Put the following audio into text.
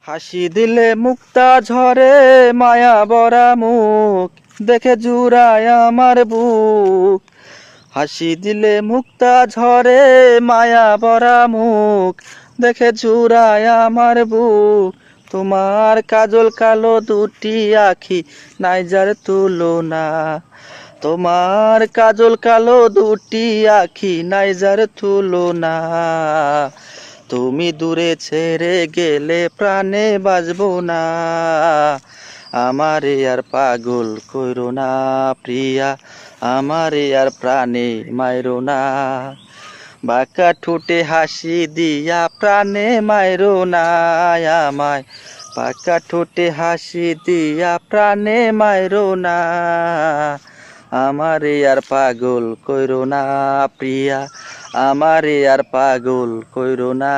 হাসি দিলে মুক্তা ঝরে মায়া ভরা মুখ দেখে জুড়ায় আমার বুক। হাসি দিলে মুক্তা ঝরে মায়া ভরা মুখ দেখে জুড়ায় আমার বুক। তোমার কাজল কালো দুটি আখি নাই যার তুলনা। তোমার কাজল কালো দুটি আখি নাই যার তুলনা। তুমি দূরে ছেড়ে গেলে প্রাণে বাঁচবো না। আমারে আর পাগল কইরো না প্রিয়া, আমারে আর প্রাণে মাইরো না। বাঁকা ঠোঁটে হাসি দিয়া প্রাণে মাইরো না আমায়। বাঁকা ঠোঁটে হাসি দিয়া প্রাণে মাইরো না। আমারে আর পাগল কইরো না প্রিয়া, আমারে আর পাগল কইরো না।